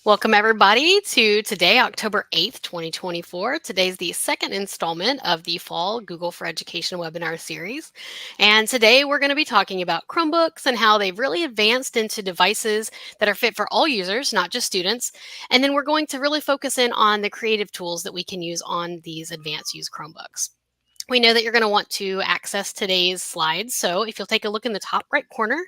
Welcome everybody to today, October 8th, 2024. Today's the second installment of the Fall Google for Education webinar series. And today we're going to be talking about Chromebooks and how they've really advanced into devices that are fit for all users, not just students. And then we're going to really focus in on the creative tools that we can use on these advanced use Chromebooks. We know that you're going to want to access today's slides. So if you'll take a look in the top right corner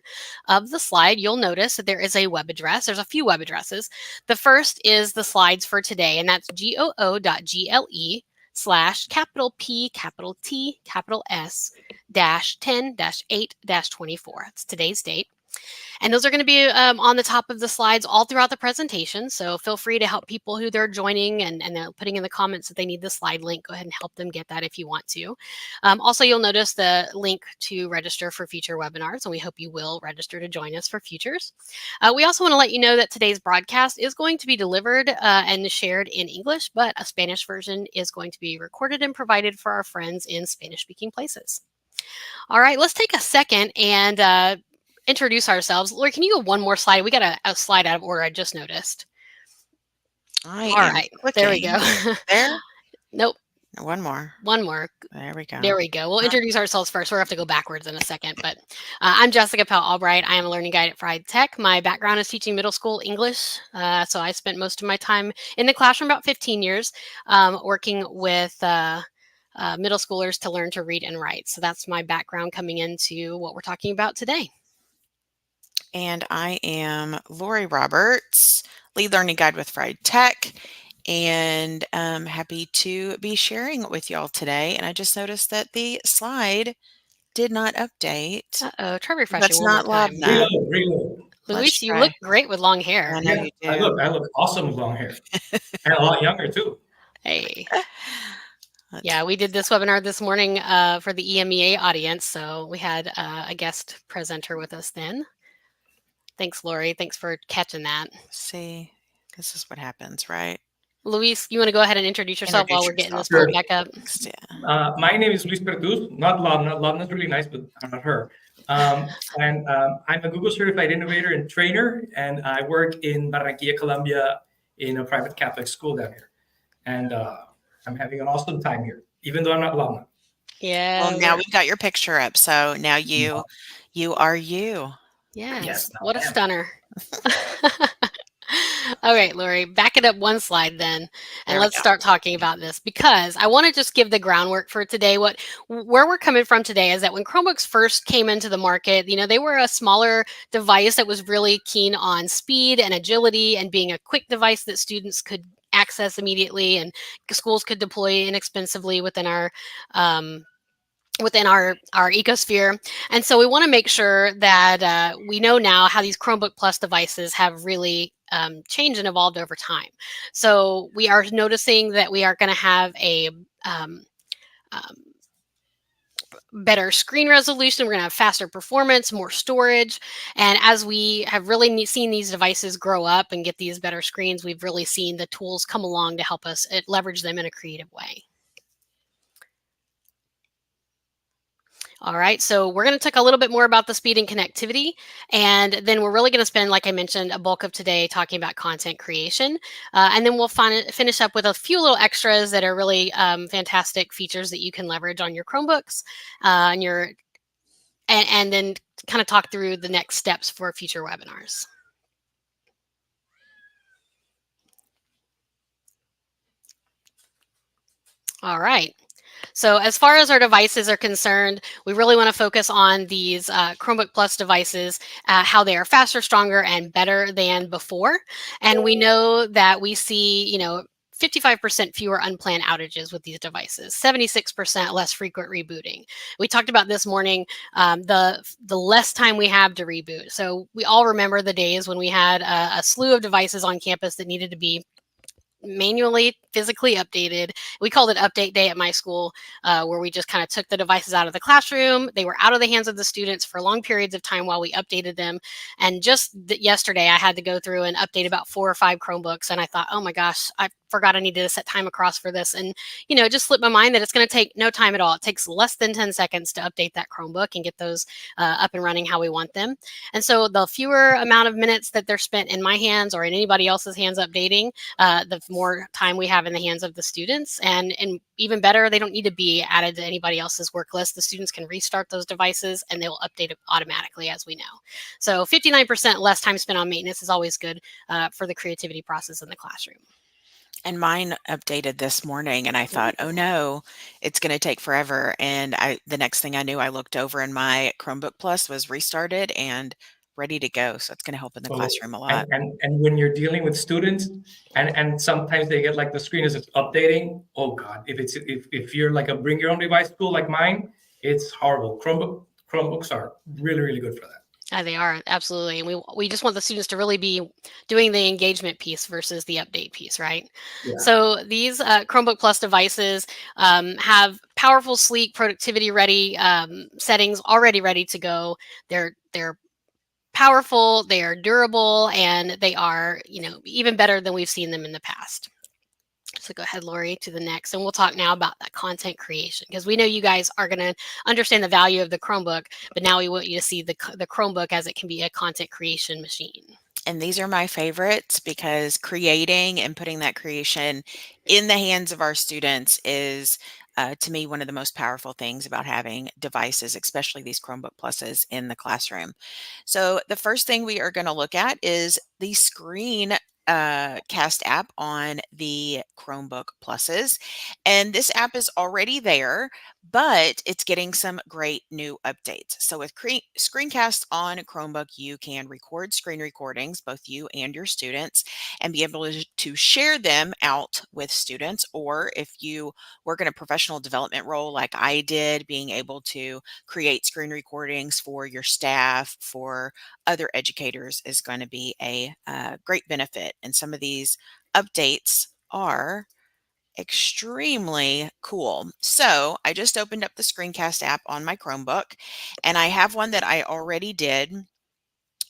of the slide, you'll notice that there is a web address. There's a few web addresses. The first is the slides for today, and that's goo.gle/capital P, capital T, capital S, -10-8-24. It's today's date. And those are going to be on the top of the slides all throughout the presentation. So feel free to help people who they're joining and they're putting in the comments that they need the slide link. Go ahead and help them get that if you want to. Also, you'll notice the link to register for future webinars, and we hope you will register to join us for futures. We also want to let you know that today's broadcast is going to be delivered and shared in English, but a Spanish version is going to be recorded and provided for our friends in Spanish-speaking places. All right, let's take a second and introduce ourselves. Lori, can you go one more slide? We got a slide out of order, I just noticed. All right, there we go. There? Nope. One more. One more. There we go. There we go. We'll introduce ourselves first. We'll have to go backwards in a second, but I'm Jessica Pell-Albright. I am a learning guide at Fried Tech. My background is teaching middle school English. So I spent most of my time in the classroom, about 15 years, working with middle schoolers to learn to read and write. So that's my background coming into what we're talking about today. And I am Lori Roberts, lead learning guide with Fried Tech, and I'm happy to be sharing it with y'all today. And I just noticed that the slide did not update. Uh-oh, try refreshing. That's not loud enough. Reload. Luis, you look great with long hair. I know you do. I look awesome with long hair. And a lot younger too. Hey. Yeah, we did this webinar this morning for the EMEA audience. So we had a guest presenter with us then. Thanks, Lori. Thanks for catching that. See, this is what happens, right? Luis, you want to go ahead and introduce yourself while we're getting this pulled back up? My name is Luis Pertuz, not Lobna. Lobna's really nice, but I'm not her. I'm a Google certified innovator and trainer, and I work in Barranquilla, Colombia, in a private Catholic school down here. And I'm having an awesome time here, even though I'm not Lobna. Yeah. Well, now we've got your picture up, so now you are you. Yes. What a stunner. All right, Lori, back it up one slide then, and let's start talking about this, because I want to just give the groundwork for today. Where we're coming from today is that when Chromebooks first came into the market, they were a smaller device that was really keen on speed and agility and being a quick device that students could access immediately and schools could deploy inexpensively within our ecosphere. And so we want to make sure that we know now how these Chromebook Plus devices have really changed and evolved over time. So we are noticing that we are going to have a better screen resolution. We're going to have faster performance, more storage. And as we have really seen these devices grow up and get these better screens, we've really seen the tools come along to help us leverage them in a creative way. All right, so we're going to talk a little bit more about the speed and connectivity, and then we're really going to spend, like I mentioned, a bulk of today talking about content creation, and then we'll finish up with a few little extras that are really fantastic features that you can leverage on your Chromebooks, and then kind of talk through the next steps for future webinars. All right. So as far as our devices are concerned, we really want to focus on these Chromebook Plus devices, how they are faster, stronger, and better than before. And we know that we see, 55% fewer unplanned outages with these devices, 76% less frequent rebooting. We talked about this morning, the less time we have to reboot. So we all remember the days when we had a slew of devices on campus that needed to be manually, physically updated. We called it update day at my school, where we just kind of took the devices out of the classroom. They were out of the hands of the students for long periods of time while we updated them. And just yesterday, I had to go through and update about 4 or 5 Chromebooks. And I thought, oh my gosh, forgot I needed to set time across for this. And, it just slipped my mind that it's going to take no time at all. It takes less than 10 seconds to update that Chromebook and get those up and running how we want them. And so the fewer amount of minutes that they're spent in my hands or in anybody else's hands updating, the more time we have in the hands of the students. And even better, they don't need to be added to anybody else's work list. The students can restart those devices and they will update it automatically, as we know. So 59% less time spent on maintenance is always good for the creativity process in the classroom. And mine updated this morning and I thought, oh no, it's going to take forever. And the next thing I knew, I looked over and my Chromebook Plus was restarted and ready to go. So it's going to help in the So, classroom a lot. and when you're dealing with students, and sometimes they get like the screen is updating. Oh God, if you're like a bring your own device school like mine, it's horrible. Chromebooks are really, really good for that. They are, absolutely. And we just want the students to really be doing the engagement piece versus the update piece, right? Yeah. So these Chromebook Plus devices have powerful, sleek, productivity ready settings already ready to go. They're powerful, they are durable, and they are, even better than we've seen them in the past. So go ahead, Lori, to the next. And we'll talk now about that content creation, because we know you guys are going to understand the value of the Chromebook, but now we want you to see the Chromebook as it can be a content creation machine. And these are my favorites because creating and putting that creation in the hands of our students is, to me, one of the most powerful things about having devices, especially these Chromebook Pluses in the classroom. So the first thing we are going to look at is the screen cast app on the Chromebook Pluses. And this app is already there, but it's getting some great new updates. So with Screencast on Chromebook, you can record screen recordings, both you and your students, and be able to share them out with students. Or if you work in a professional development role like I did, being able to create screen recordings for your staff, for other educators is going to be a great benefit. And some of these updates are extremely cool. So I just opened up the Screencast app on my Chromebook, and I have one that I already did,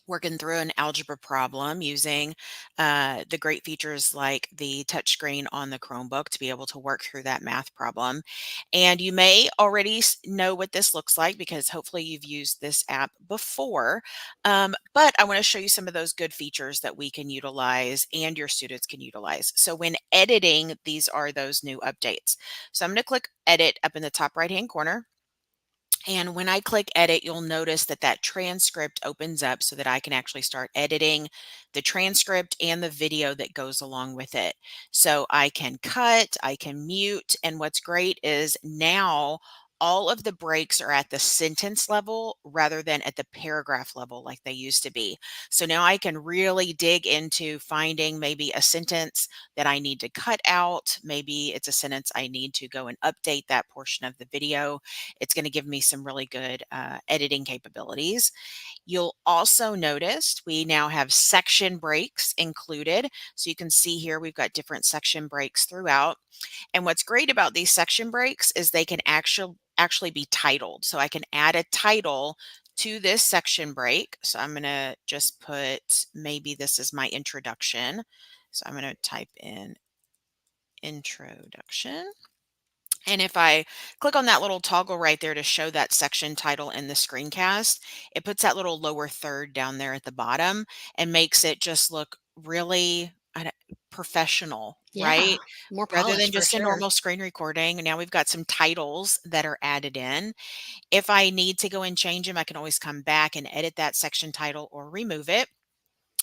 working through an algebra problem using the great features like the touchscreen on the Chromebook to be able to work through that math problem. And you may already know what this looks like because hopefully you've used this app before. But I want to show you some of those good features that we can utilize and your students can utilize. So when editing, these are those new updates. So I'm going to click edit up in the top right hand corner. And when I click edit, you'll notice that that transcript opens up so that I can actually start editing the transcript and the video that goes along with it. So I can cut, I can mute, and what's great is now all of the breaks are at the sentence level rather than at the paragraph level like they used to be. So now I can really dig into finding maybe a sentence that I need to cut out. Maybe it's a sentence I need to go and update that portion of the video. It's going to give me some really good editing capabilities. You'll also notice we now have section breaks included. So you can see here we've got different section breaks throughout. And what's great about these section breaks is they can actually be titled. So I can add a title to this section break. So I'm going to just put, maybe this is my introduction. So I'm going to type in introduction. And if I click on that little toggle right there to show that section title in the screencast, it puts that little lower third down there at the bottom and makes it just look really professional, Yeah, right? more Rather than polished for just a sure. normal screen recording. Now we've got some titles that are added in. If I need to go and change them, I can always come back and edit that section title or remove it.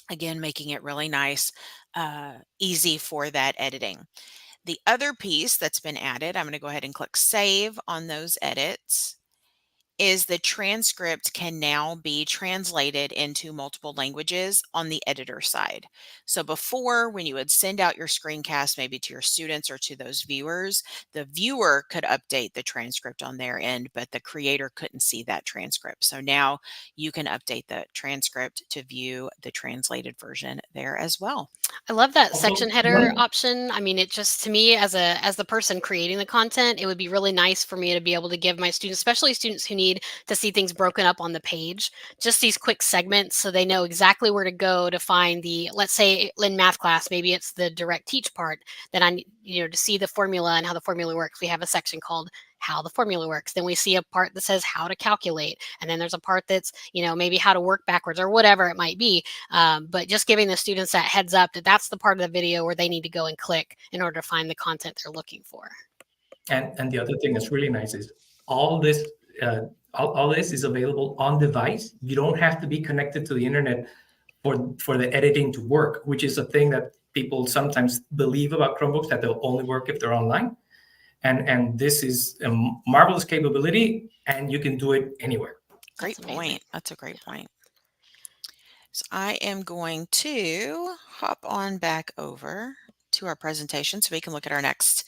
Again, making it really nice, easy for that editing. The other piece that's been added, I'm going to go ahead and click save on those edits, is the transcript can now be translated into multiple languages on the editor side. So before, when you would send out your screencast maybe to your students or to those viewers, the viewer could update the transcript on their end, but the creator couldn't see that transcript. So now you can update the transcript to view the translated version there as well. I love that Also, section header option. I mean, it just, to me, as the person creating the content, it would be really nice for me to be able to give my students, especially students who need to see things broken up on the page, just these quick segments so they know exactly where to go to find the, let's say in math class, maybe it's the direct teach part that I need, to see the formula and how the formula works. We have a section called how the formula works. Then we see a part that says how to calculate. And then there's a part that's, maybe how to work backwards or whatever it might be. But just giving the students that heads up that that's the part of the video where they need to go and click in order to find the content they're looking for. And the other thing that's really nice is all this all this is available on device. You don't have to be connected to the internet for the editing to work, which is a thing that people sometimes believe about Chromebooks, that they'll only work if they're online. And this is a marvelous capability, and you can do it anywhere. Great point. That's a great point. So I am going to hop on back over to our presentation so we can look at our next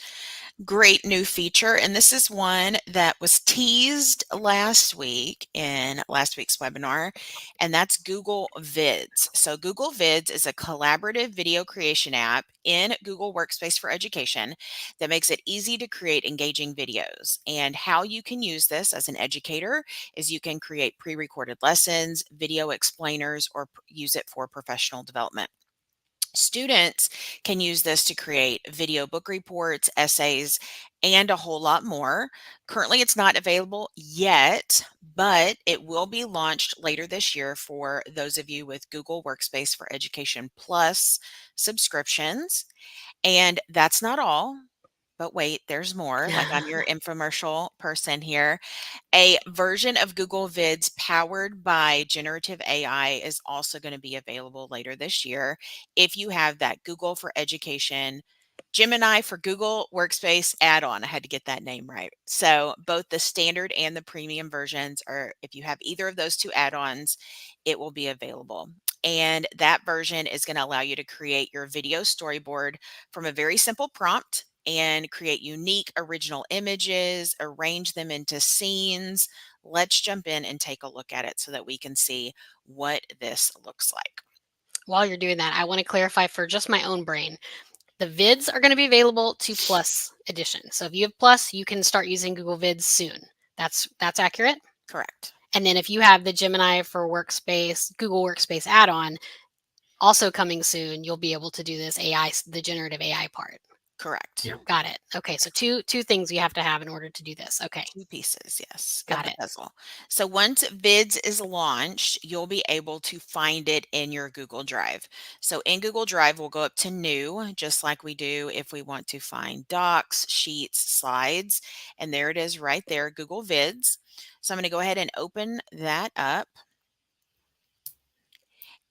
great new feature. And this is one that was teased last week in last week's webinar, and that's Google Vids. So Google Vids is a collaborative video creation app in Google Workspace for Education that makes it easy to create engaging videos. And how you can use this as an educator is you can create pre-recorded lessons, video explainers, or use it for professional development. Students can use this to create video book reports, essays, and a whole lot more. Currently, it's not available yet, but it will be launched later this year for those of you with Google Workspace for Education Plus subscriptions. And that's not all. But wait, there's more. Like, I'm your infomercial person here. A version of Google Vids powered by generative AI is also going to be available later this year if you have that Google for Education Gemini for Google Workspace add-on. I had to get that name right. So both the standard and the premium versions are, if you have either of those two add-ons, it will be available. And that version is going to allow you to create your video storyboard from a very simple prompt and create unique original images, arrange them into scenes. Let's jump in and take a look at it so that we can see what this looks like. While you're doing that, I want to clarify for just my own brain. The Vids are going to be available to Plus edition. So if you have Plus, you can start using Google Vids soon. That's accurate? Correct. And then if you have the Gemini for Workspace, Google Workspace add-on, also coming soon, you'll be able to do this AI, the generative AI part. Correct. Yeah. Got it. Okay, so two things you have to have in order to do this. Okay. Two pieces, yes. Got of the it. puzzle. So once Vids is launched, you'll be able to find it in your Google Drive. So in Google Drive, we'll go up to New, just like we do if we want to find docs, sheets, slides. And there it is right there, Google Vids. So I'm going to go ahead and open that up.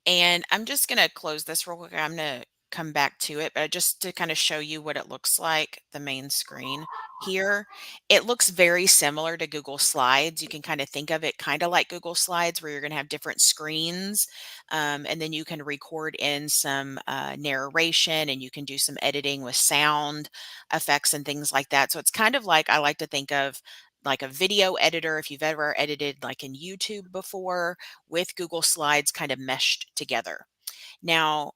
And I'm just going to close this real quick. I'm going to come back to it, but just to kind of show you what it looks like, the main screen here. It looks very similar to Google Slides. You can kind of think of it kind of like Google Slides, where you're going to have different screens, and then you can record in some narration, and you can do some editing with sound effects and things like that. So it's kind of like, I like to think of like a video editor, if you've ever edited like in YouTube before, with Google Slides kind of meshed together. Now,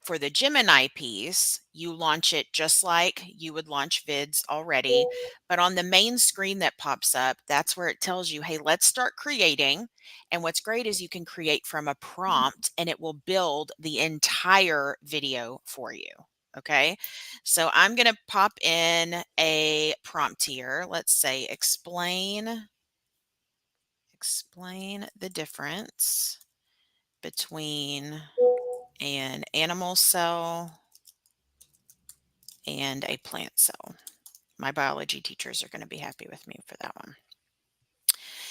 for the Gemini piece, you launch it just like you would launch Vids already, but on the main screen that pops up, that's where it tells you, hey, let's start creating. And what's great is you can create from a prompt and it will build the entire video for you. Okay, so I'm going to pop in a prompt here. Let's say explain the difference between an animal cell and a plant cell. My biology teachers are going to be happy with me for that one.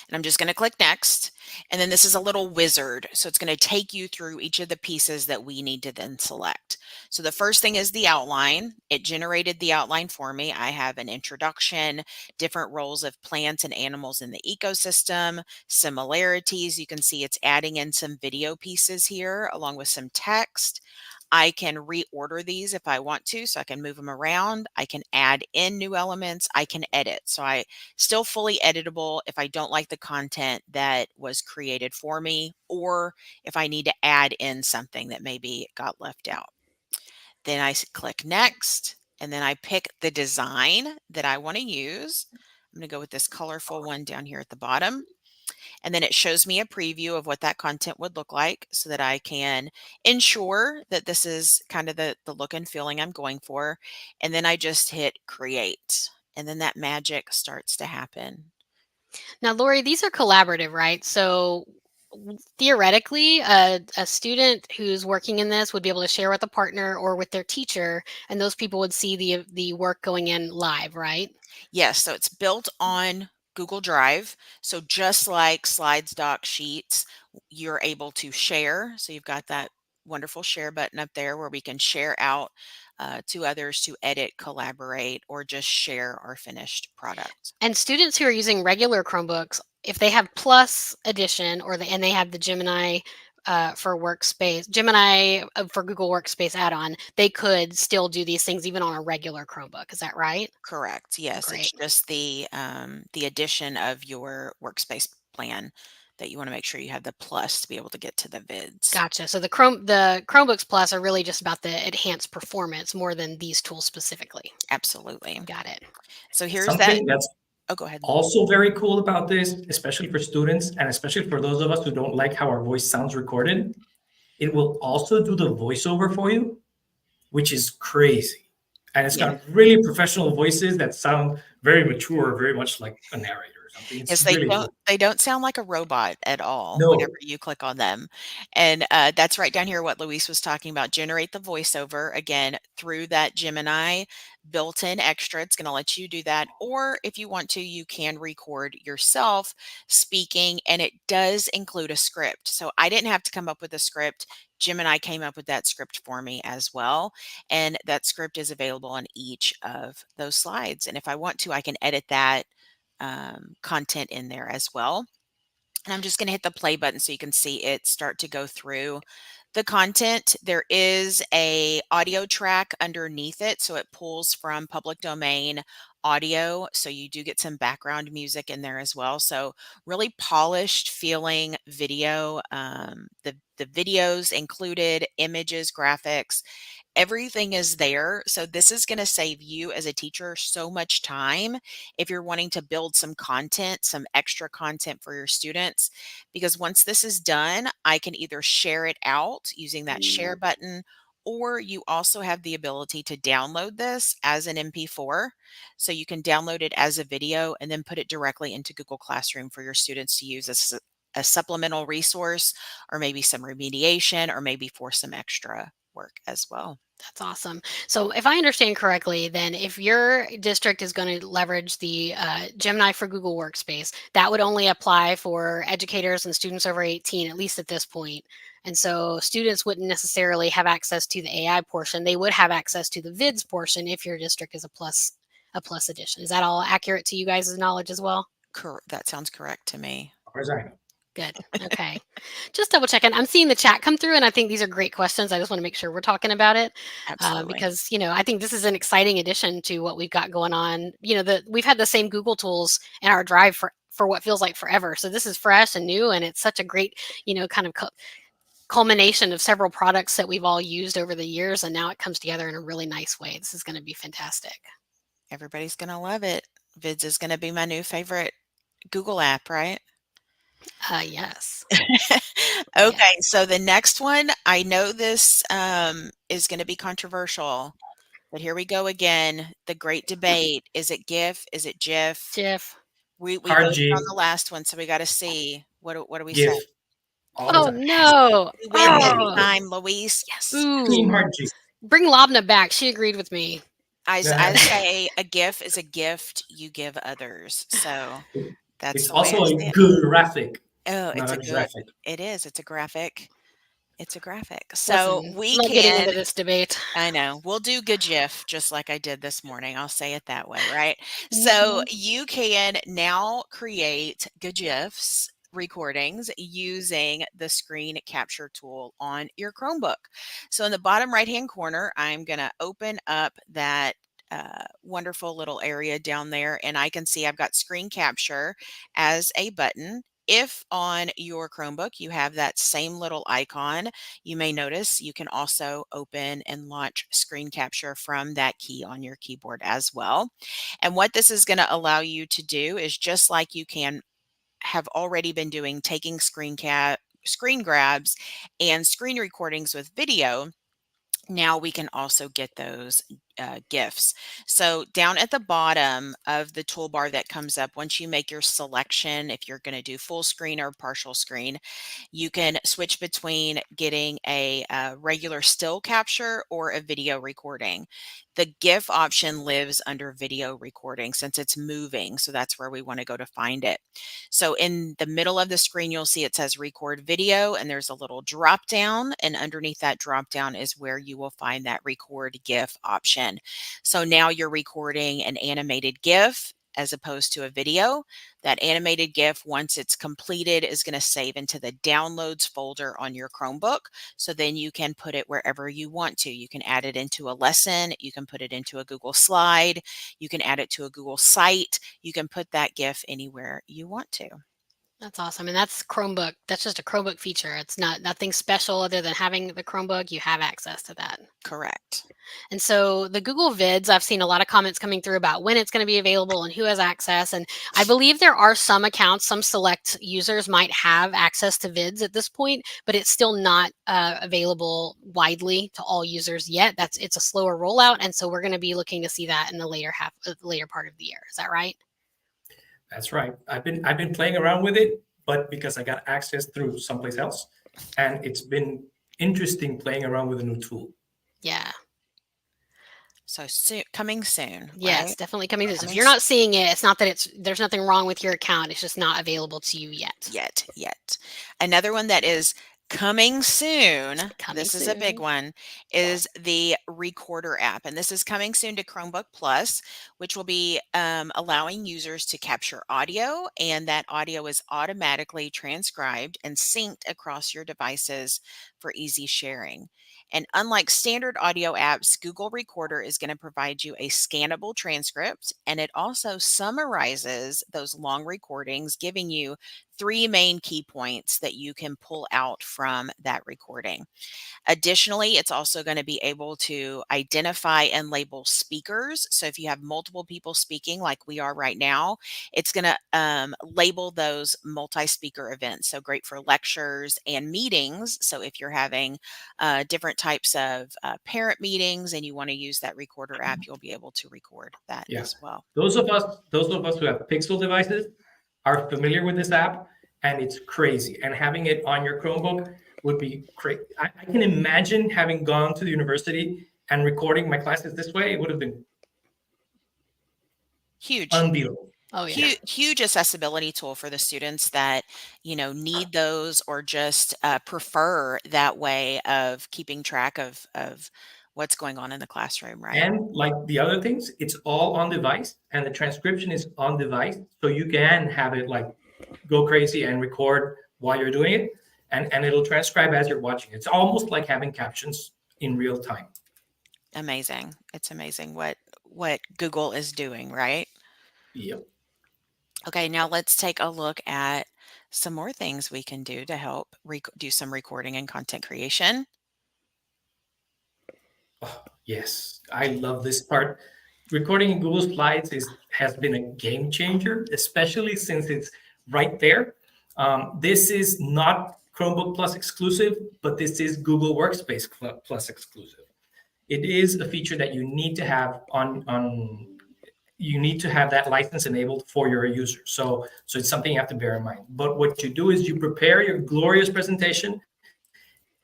And I'm just going to click next. And then this is a little wizard. So it's going to take you through each of the pieces that we need to then select. So the first thing is the outline. It generated the outline for me. I have an introduction, different roles of plants and animals in the ecosystem, similarities. You can see it's adding in some video pieces here along with some text. I can reorder these if I want to, so I can move them around. I can add in new elements. I can edit. So I still fully editable if I don't like the content that was created for me, or if I need to add in something that maybe got left out. Then I click next, and then I pick the design that I want to use. I'm going to go with this colorful one down here at the bottom. And then it shows me a preview of what that content would look like so that I can ensure that this is kind of the look and feeling I'm going for. And then I just hit create, and then that magic starts to happen. Now, Lori, these are collaborative, right? So theoretically, a student who's working in this would be able to share with a partner or with their teacher, and those people would see the work going in live, right? Yes, so it's built on Google Drive. So just like Slides, Doc, Sheets, you're able to share. So you've got that wonderful share button up there where we can share out to others to edit, collaborate, or just share our finished product. And students who are using regular Chromebooks, if they have Plus Edition and they have the Gemini for Workspace, Gemini for Google Workspace add-on, they could still do these things even on a regular Chromebook. Is that right? Correct. Yes, it's Great. just the addition of your workspace plan that you want to make sure you have the plus to be able to get to the vids. Gotcha. So the Chromebooks Plus are really just about the enhanced performance more than these tools specifically. Absolutely. Got it. So here's that. Something that's Oh, go ahead. also very cool about this, especially for students and especially for those of us who don't like how our voice sounds recorded, it will also do the voiceover for you, which is crazy. And it's Yeah. got really professional voices that sound very mature, very much like a narrator or something. It's Yes, really cool. they don't sound like a robot at all whenever No, you click on them. And that's right down here what Luis was talking about. Generate the voiceover again through that Gemini built-in extra. It's going to let you do that. Or if you want to, you can record yourself speaking, and it does include a script. So I didn't have to come up with a script. Gemini came up with that script for me as well. And that script is available on each of those slides. And if I want to, I can edit that content in there as well. And I'm just going to hit the play button so you can see it start to go through the content. There is a audio track underneath it, so it pulls from public domain audio, so you do get some background music in there as well. So really polished feeling video. The videos included, images, graphics, everything is there. So this is going to save you as a teacher so much time if you're wanting to build some content, some extra content for your students, because once this is done, I can either share it out using that share button, or you also have the ability to download this as an MP4. So you can download it as a video and then put it directly into Google Classroom for your students to use as a supplemental resource, or maybe some remediation, or maybe for some extra work as well. That's awesome. So if I understand correctly, then if your district is going to leverage the Gemini for Google Workspace, that would only apply for educators and students over 18, at least at this point. And so students wouldn't necessarily have access to the AI portion. They would have access to the vids portion if your district is a plus edition. Is that all accurate to you guys' knowledge as well? That sounds correct to me. as far as I know. Good. Okay. Just double checking. I'm seeing the chat come through, and I think these are great questions. I just want to make sure we're talking about it Absolutely. because I think this is an exciting addition to what we've got going on. We've had the same Google tools in our drive for what feels like forever. So this is fresh and new, and it's such a great kind of culmination of several products that we've all used over the years, and now it comes together in a really nice way. This is going to be fantastic. Everybody's going to love it. Vids is going to be my new favorite Google app, right? Yes. Okay, so the next one, I know this is going to be controversial, but here we go again. The great debate. Is it GIF? Is it GIF? GIF. We Hard voted G, on the last one, so we got to see. What do we GIF, say? all the Oh time. no. We win this Oh. time, Luis. Yes. Team Ooh. Hard G. Bring Lobna back. She agreed with me. I Yeah. say a gift is a gift you give others. So that's It's the way also I a see it. graphic, Oh, not it's a a good. graphic. It is. It's a graphic. It's a graphic. So Listen, we I'm not getting can. into this debate. I know. We'll do good GIF just like I did this morning. I'll say it that way, right? So you can now create good GIFs recordings using the screen capture tool on your Chromebook. So in the bottom right hand corner, I'm going to open up that wonderful little area down there, and I can see I've got screen capture as a button. if on your Chromebook you have that same little icon, you may notice you can also open and launch screen capture from that key on your keyboard as well. And what this is going to allow you to do is, just like you can have already been doing, taking screen grabs and screen recordings with video, now we can also get those GIFs. So down at the bottom of the toolbar that comes up, once you make your selection, if you're going to do full screen or partial screen, you can switch between getting a regular still capture or a video recording. The GIF option lives under video recording since it's moving, so that's where we want to go to find it. So in the middle of the screen, you'll see it says record video, and there's a little drop down, and underneath that drop down is where you will find that record GIF option. So now you're recording an animated GIF as opposed to a video. That animated GIF, once it's completed, is going to save into the downloads folder on your Chromebook. So then you can put it wherever you want to. You can add it into a lesson. You can put it into a Google slide. You can add it to a Google site. You can put that GIF anywhere you want to. That's awesome. And that's Chromebook. That's just a Chromebook feature. It's nothing special other than having the Chromebook. You have access to that. Correct. And so the Google Vids, I've seen a lot of comments coming through about when it's going to be available and who has access. And I believe there are some accounts, some select users might have access to Vids at this point, but it's still not available widely to all users yet. It's a slower rollout. And so we're going to be looking to see that in the later part of the year. Is that right? That's right. I've been playing around with it, but because I got access through someplace else, and it's been interesting playing around with a new tool. Yeah. So coming soon. Yes, right? definitely coming soon. So if you're not seeing it, it's not that there's nothing wrong with your account. It's just not available to you yet. Yet. Another one that is coming soon, this is a big one, is the Recorder app. And this is coming soon to Chromebook Plus, which will be allowing users to capture audio, and that audio is automatically transcribed and synced across your devices for easy sharing. And unlike standard audio apps, Google Recorder is going to provide you a scannable transcript, and it also summarizes those long recordings, giving you 3 main key points that you can pull out from that recording. Additionally, it's also going to be able to identify and label speakers. So if you have multiple people speaking like we are right now, it's going to label those multi-speaker events. So great for lectures and meetings. So if you're having different types of parent meetings and you want to use that Recorder app, you'll be able to record that as well. Those of us who have Pixel devices are familiar with this app, and it's crazy. And having it on your Chromebook would be great. I can imagine having gone to the university and recording my classes this way. It would have been huge, unbeatable. Oh yeah, huge accessibility tool for the students that need those, or just prefer that way of keeping track of what's going on in the classroom, right? And like the other things, it's all on device, and the transcription is on device, so you can have it like go crazy and record while you're doing it, and it'll transcribe as you're watching. It's almost like having captions in real time. Amazing. It's amazing what Google is doing, right? Yep. Okay, now let's take a look at some more things we can do to help do some recording and content creation. Oh, yes, I love this part. Recording in Google Slides has been a game changer, especially since it's right there. This is not Chromebook Plus exclusive, but this is Google Workspace Plus exclusive. It is a feature that you need to have you need to have that license enabled for your user. So it's something you have to bear in mind. But what you do is you prepare your glorious presentation,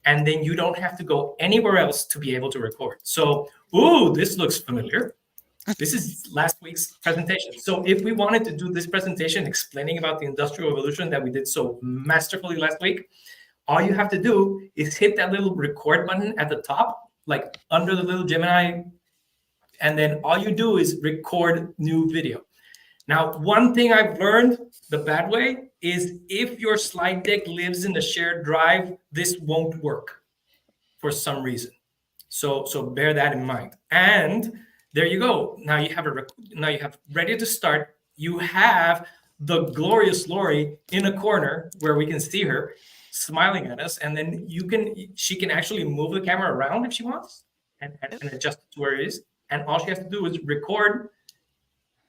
and then you don't have to go anywhere else to be able to record. So, ooh, this looks familiar. This is last week's presentation. So if we wanted to do this presentation explaining about the Industrial Revolution that we did so masterfully last week, all you have to do is hit that little record button at the top, like under the little Gemini, and then all you do is record new video. Now, one thing I've learned the bad way is if your slide deck lives in a shared drive, this won't work for some reason. So bear that in mind. And there you go. Now you have ready to start. You have the glorious Lori in a corner where we can see her smiling at us, and then she can actually move the camera around if she wants and adjust it to where it is. And all she has to do is record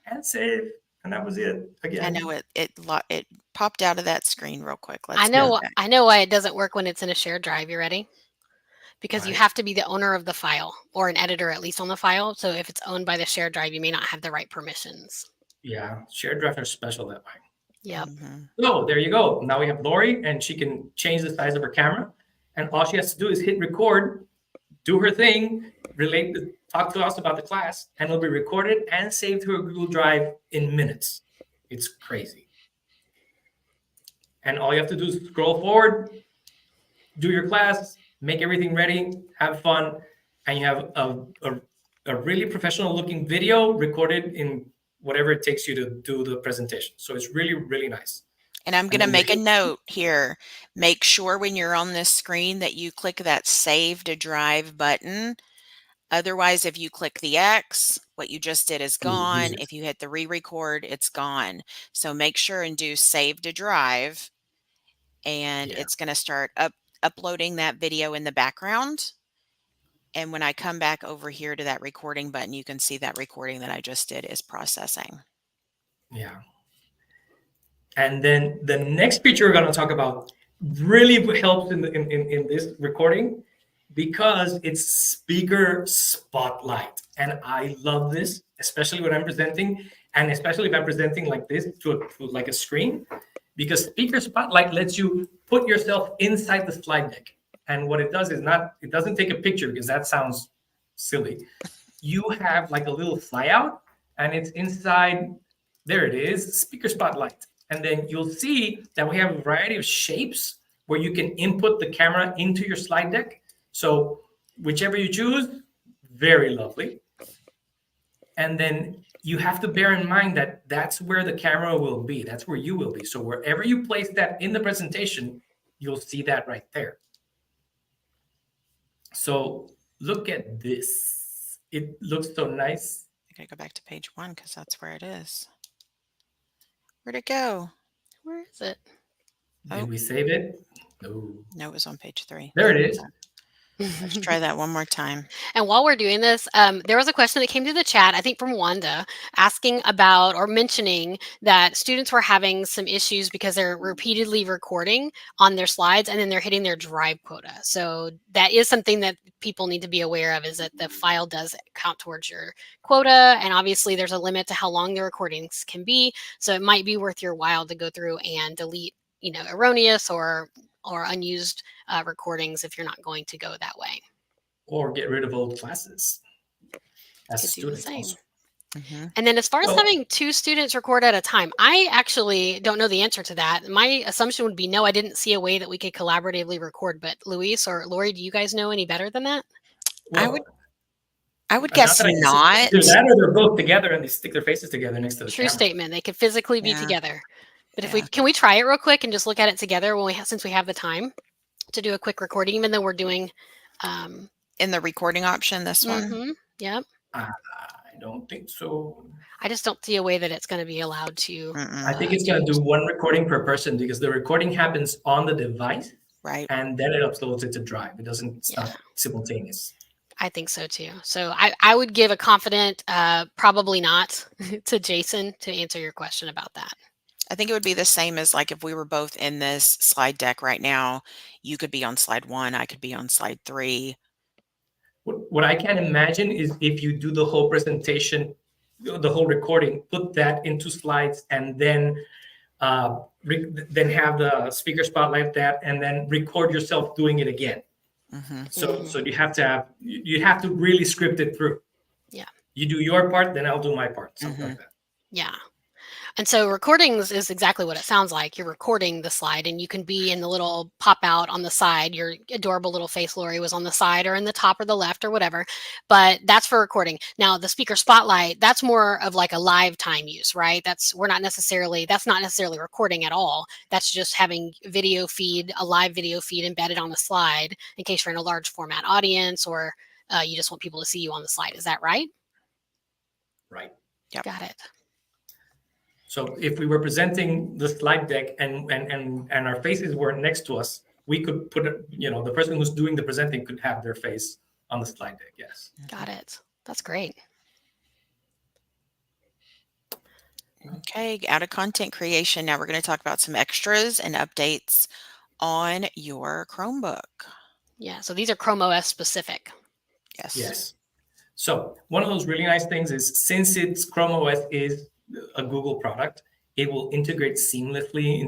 and save, and that was it. Again, I know it popped out of that screen real quick. Let's I go know back. I know why it doesn't work when it's in a shared drive. You ready? Because you Right. have to be the owner of the file or an editor at least on the file. So if it's owned by the shared drive, you may not have the right permissions. Yeah, shared drives are special that way. Yep. So there you go. Now we have Lori, and she can change the size of her camera, and all she has to do is hit record, do her thing, talk to us about the class, and it'll be recorded and saved to a Google Drive in minutes. It's crazy. And all you have to do is scroll forward, do your class, make everything ready, have fun, and you have a really professional looking video recorded in whatever it takes you to do the presentation. So it's really, really nice. And I'm going to make a note here. Make sure when you're on this screen that you click that Save to Drive button. Otherwise, if you click the X, what you just did is gone. If you hit the re-record, it's gone. So make sure and do Save to Drive, and it's going to start uploading that video in the background. And when I come back over here to that recording button, you can see that recording that I just did is processing. Yeah. And then the next feature we're going to talk about really helps in this recording because it's speaker spotlight. And I love this, especially when I'm presenting, and especially if I'm presenting like this to like a screen, because speaker spotlight lets you put yourself inside the slide deck. And what it does is it doesn't take a picture because that sounds silly. You have like a little flyout, and it's inside. There it is, speaker spotlight. And then you'll see that we have a variety of shapes where you can input the camera into your slide deck. So whichever you choose, very lovely. And then you have to bear in mind that that's where the camera will be. That's where you will be. So wherever you place that in the presentation, you'll see that right there. So look at this. It looks so nice. I gotta go back to page 1 because that's where it is. Where'd it go? Where is it? Did we save it? No, it was on page 3. There it is. Let's try that one more time. And while we're doing this, there was a question that came through the chat, I think from Wanda, asking about or mentioning that students were having some issues because they're repeatedly recording on their slides and then they're hitting their drive quota. So that is something that people need to be aware of, is that the file does count towards your quota. And obviously there's a limit to how long the recordings can be. So it might be worth your while to go through and delete, erroneous or unused recordings if you're not going to go that way. Or get rid of old classes as Could do the students same. also. And then as far as having 2 students record at a time, I actually don't know the answer to that. My assumption would be no, I didn't see a way that we could collaboratively record. But Luis or Lori, do you guys know any better than that? Well, I would guess not. Either that or they're both together and they stick their faces together next to the True camera. statement. They could physically be together. But if can we try it real quick and just look at it together since we have the time to do a quick recording, even though we're doing in the recording option, this one? Yep. I don't think so. I just don't see a way that it's going to be allowed to. I think it's going to do 1 recording per person because the recording happens on the device, right? And then it uploads it to Drive. It's not simultaneous. I think so too. So I would give a confident probably not to Jason to answer your question about that. I think it would be the same as like if we were both in this slide deck right now, you could be on slide 1, I could be on slide 3. What I can imagine is if you do the whole presentation, the whole recording, put that into slides, and then have the speaker spotlight that, and then record yourself doing it again. So you have to really script it through. Yeah. You do your part, then I'll do my part. Something like that. Yeah. And so recordings is exactly what it sounds like. You're recording the slide and you can be in the little pop out on the side. Your adorable little face, Lori, was on the side or in the top or the left or whatever, but that's for recording. Now the speaker spotlight, that's more of like a live time use, right? That's not necessarily recording at all. That's just having a live video feed embedded on the slide in case you're in a large format audience or you just want people to see you on the slide. Is that right? Right. Yep. Got it. So if we were presenting the slide deck and our faces were next to us, we could put it, the person who's doing the presenting could have their face on the slide deck. Yes. Got it. That's great. Okay, out of content creation, now we're going to talk about some extras and updates on your Chromebook. Yeah, so these are Chrome OS specific. Yes. Yes. So one of those really nice things is, since Chrome OS is a Google product, it will integrate seamlessly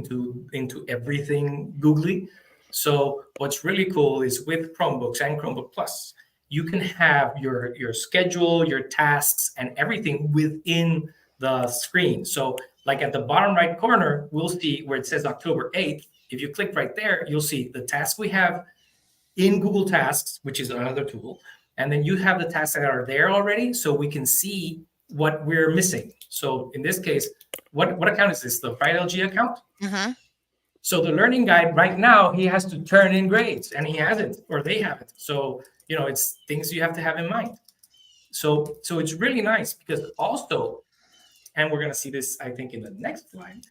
into everything googly. So what's really cool is, with Chromebooks and Chromebook Plus, you can have your schedule, your tasks, and everything within the screen. So like at the bottom right corner, we'll see where it says October 8th. If you click right there, you'll see the task we have in Google Tasks, which is another tool. And then you have the tasks that are there already, so we can see what we're missing. So in this case, what account is this? The Fried LG account? Mm-hmm. So the learning guide right now, he has to turn in grades, and he has it, or they have it. So, it's things you have to have in mind. So it's really nice, because also, and we're going to see this, I think, in the next slide,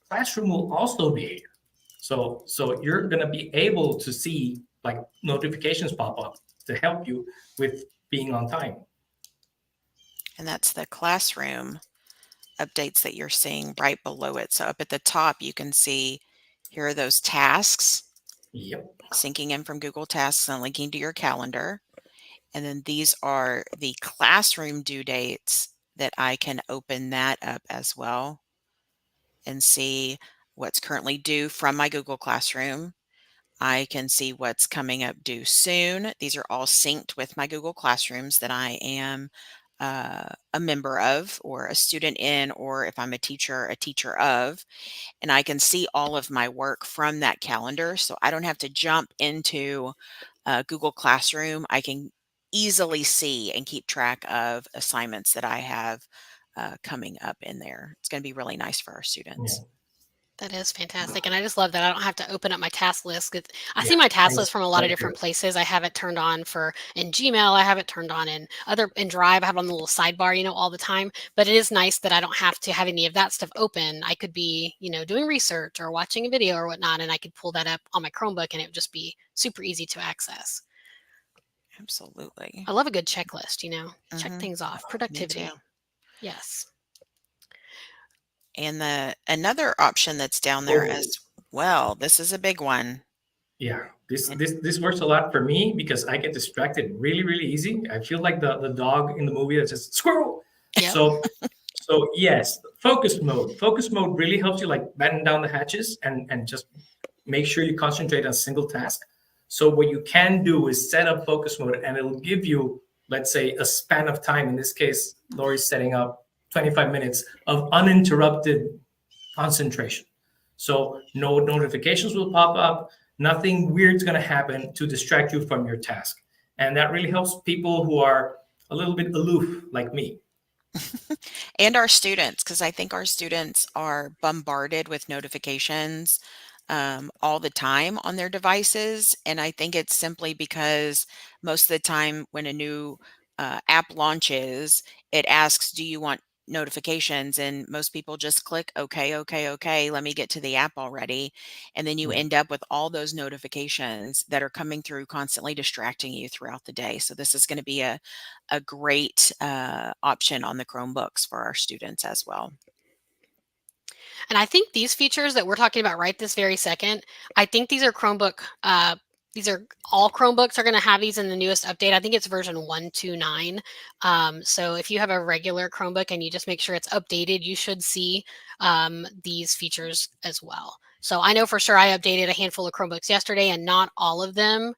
Classroom will also be here. So you're going to be able to see like notifications pop up to help you with being on time. And that's the Classroom updates that you're seeing right below it. So up at the top, you can see here are those tasks. Yep. Syncing in from Google Tasks and linking to your calendar. And then these are the Classroom due dates that I can open that up as well and see what's currently due from my Google Classroom. I can see what's coming up due soon. These are all synced with my Google Classrooms that I am a member of, or a student in, or if I'm a teacher of. And I can see all of my work from that calendar. So I don't have to jump into Google Classroom. I can easily see and keep track of assignments that I have coming up in there. It's going to be really nice for our students. Yeah. That is fantastic. And I just love that I don't have to open up my task list. 'Cause I see Yeah, my task I list from a lot of agree. different places. I have it turned on in Gmail. I have it turned on in Drive. I have it on the little sidebar, all the time. But it is nice that I don't have to have any of that stuff open. I could be, doing research or watching a video or whatnot, and I could pull that up on my Chromebook, and it would just be super easy to access. Absolutely. I love a good checklist, check Mhm. things off. Me Productivity. too. Yes. And another option that's down there Oh. as well, this is a big one. Yeah, this works a lot for me, because I get distracted really, really easy. I feel like the dog in the movie that says squirrel. Yep. So yes, focus mode. Focus mode really helps you like batten down the hatches and just make sure you concentrate on a single task. So what you can do is set up focus mode, and it'll give you, let's say, a span of time. In this case, Lori's setting up 25 minutes of uninterrupted concentration. So no notifications will pop up. Nothing weird's going to happen to distract you from your task. And that really helps people who are a little bit aloof, like me. And our students, because I think our students are bombarded with notifications all the time on their devices. And I think it's simply because most of the time when a new app launches, it asks, do you want notifications? And most people just click, okay, okay, okay, let me get to the app already. And then you Yeah. end up with all those notifications that are coming through, constantly distracting you throughout the day. So this is going to be a great option on the Chromebooks for our students as well. And I think these features that we're talking about right this very second, I think these are these are all Chromebooks are going to have these in the newest update. I think it's version 129. So if you have a regular Chromebook and you just make sure it's updated, you should see these features as well. So I know for sure I updated a handful of Chromebooks yesterday, and not all of them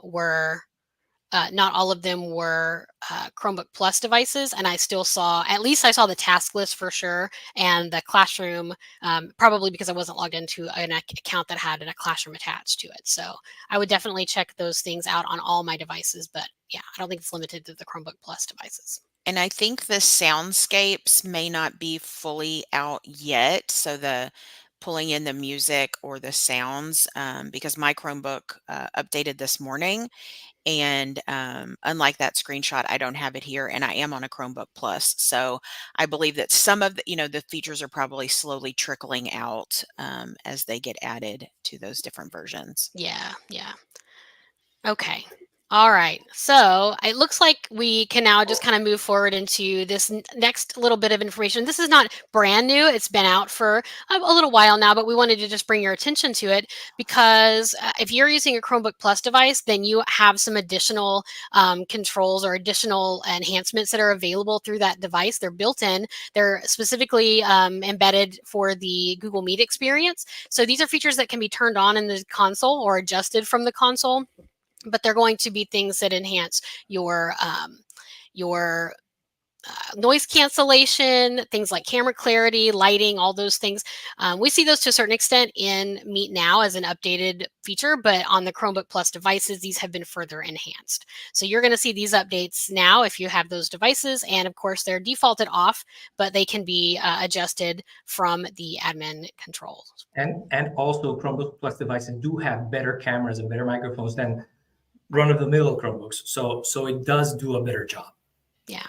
were Chromebook Plus devices, and I still saw, at least I saw the task list for sure, and the classroom, probably because I wasn't logged into an account that had a classroom attached to it. So I would definitely check those things out on all my devices, but yeah, I don't think it's limited to the Chromebook Plus devices. And I think the soundscapes may not be fully out yet. So the pulling in the music or the sounds, because my Chromebook updated this morning, And unlike that screenshot, I don't have it here, and I am on a Chromebook Plus. So I believe that some of the features are probably slowly trickling out as they get added to those different versions. Yeah, yeah. Okay. All right. So it looks like we can now just kind of move forward into this next little bit of information. This is not brand new. It's been out for a little while now, but we wanted to just bring your attention to it because if you're using a Chromebook Plus device, then you have some additional controls or additional enhancements that are available through that device. They're built in. They're specifically embedded for the Google Meet experience. So these are features that can be turned on in the console or adjusted from the console, but they're going to be things that enhance your noise cancellation, things like camera clarity, lighting, all those things. We see those to a certain extent in Meet Now as an updated feature, but on the Chromebook Plus devices, these have been further enhanced. So you're going to see these updates now if you have those devices, and of course they're defaulted off, but they can be adjusted from the admin controls. And also Chromebook Plus devices do have better cameras and better microphones than run-of-the-mill Chromebooks. So it does do a better job. Yeah.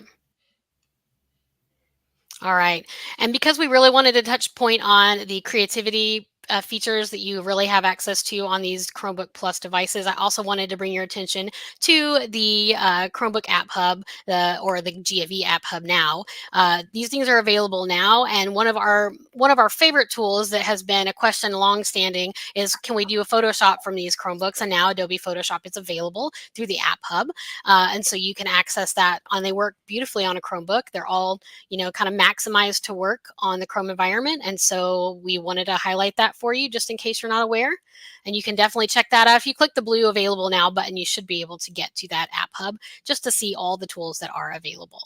All right. And because we really wanted to touch point on the creativity features that you really have access to on these Chromebook Plus devices, I also wanted to bring your attention to the Chromebook App Hub or the GFE App Hub now. These things are available now, and one of our favorite tools that has been a question long-standing is, can we do a Photoshop from these Chromebooks? And now Adobe Photoshop is available through the App Hub, and so you can access that, and they work beautifully on a Chromebook. They're all kind of maximized to work on the Chrome environment. And so we wanted to highlight that for you just in case you're not aware. And you can definitely check that out. If you click the blue Available Now button, you should be able to get to that App Hub just to see all the tools that are available.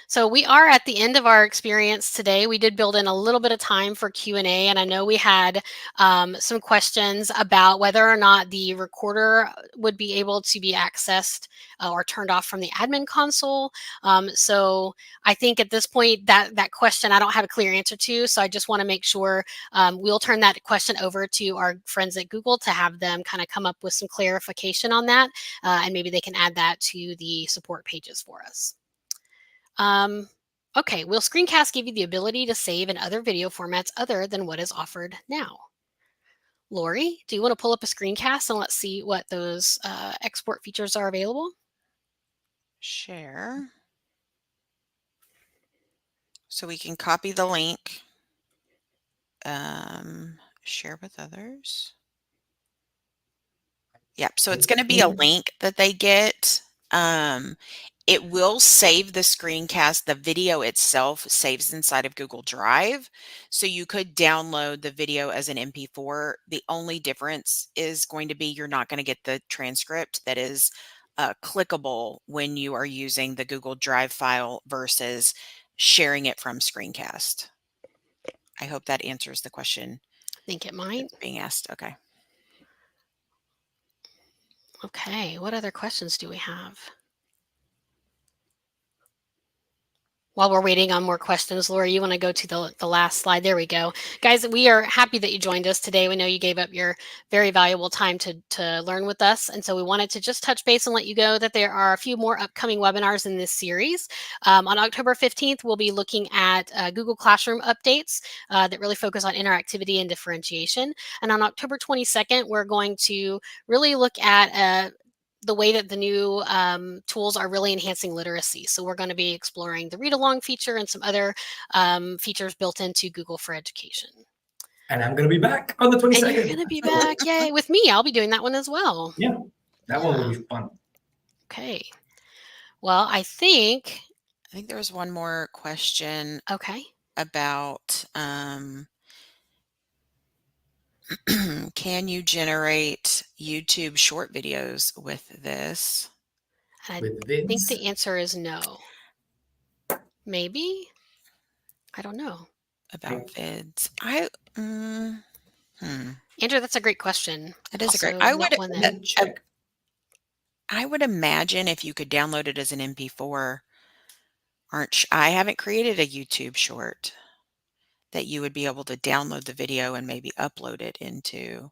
So we are at the end of our experience today. We did build in a little bit of time for Q&A, and I know we had some questions about whether or not the recorder would be able to be accessed or turned off from the admin console. So I think at this point that question I don't have a clear answer to, so I just want to make sure we'll turn that question over to our friends at Google to have them kind of come up with some clarification on that, and maybe they can add that to the support pages for us. Okay, will screencast give you the ability to save in other video formats other than what is offered now? Lori, do you want to pull up a screencast and let's see what those export features are available? Share. So we can copy the link, share with others. Yep, so it's going to be a link that they get. It will save the screencast. The video itself saves inside of Google Drive. So you could download the video as an MP4. The only difference is going to be you're not going to get the transcript that is clickable when you are using the Google Drive file versus sharing it from Screencast. I hope that answers the question. I think it might. Being asked. Okay. Okay, what other questions do we have? While we're waiting on more questions, Laura, you want to go to the last slide? There we go. Guys, we are happy that you joined us today. We know you gave up your very valuable time to learn with us. And so we wanted to just touch base and let you know that there are a few more upcoming webinars in this series. On October 15th, we'll be looking at Google Classroom updates that really focus on interactivity and differentiation. And on October 22nd, we're going to really look at the way that the new tools are really enhancing literacy. So we're going to be exploring the read-along feature and some other features built into Google for Education. And I'm going to be back on the 22nd. And you're going to be back, yay, with me. I'll be doing that one as well. Yeah, that one will be fun. Okay. Well, I think there was one more question. Okay. About can you generate YouTube short videos with this? I think the answer is no. Maybe? I don't know. About vids. Andrew, that's a great question. It is also a great. I would imagine if you could download it as an MP4. I haven't created a YouTube short that you would be able to download the video and maybe upload it into.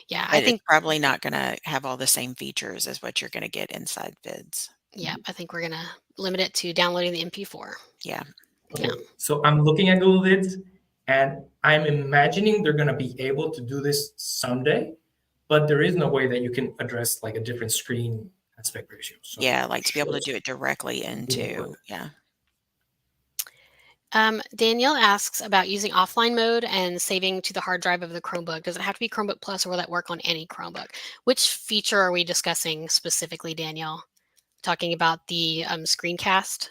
Yeah, I But it's think probably not gonna have all the same features as what you're gonna get inside vids. yeah, I think we're gonna limit it to downloading the MP4. Yeah. Yeah. Okay, so I'm looking at Google Vids, and I'm imagining they're going to be able to do this someday, but there is no way that you can address like a different screen aspect ratio. So Yeah, like, to be able to shows do it directly moving forward. into yeah. Danielle asks about using offline mode and saving to the hard drive of the Chromebook. Does it have to be Chromebook Plus or will that work on any Chromebook? Which feature are we discussing specifically, Danielle? Talking about the screencast?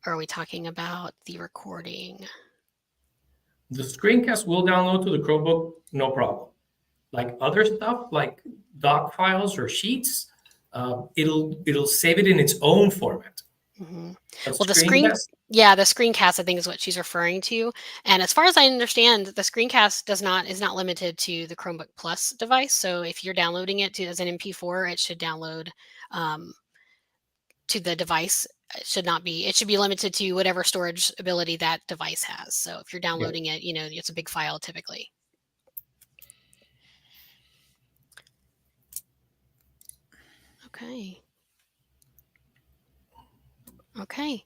Or are we talking about the recording? The screencast will download to the Chromebook, no problem. Like other stuff, like doc files or sheets, it'll save it in its own format. Mhm. But Well, the screencast, I think, is what she's referring to. And as far as I understand, the screencast is not limited to the Chromebook Plus device. So if you're downloading it as an MP4, it should download um, to the device. It should not be. It should be limited to whatever storage ability that device has. So if you're Yeah. downloading it, it's a big file typically. Okay. Okay.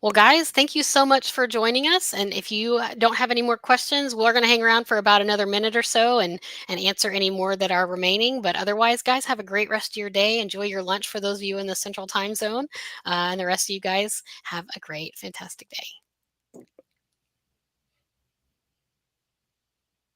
Well, guys, thank you so much for joining us. And if you don't have any more questions, we're going to hang around for about another minute or so and answer any more that are remaining. But otherwise, guys, have a great rest of your day. Enjoy your lunch for those of you in the Central Time Zone. And the rest of you guys have a great, fantastic day.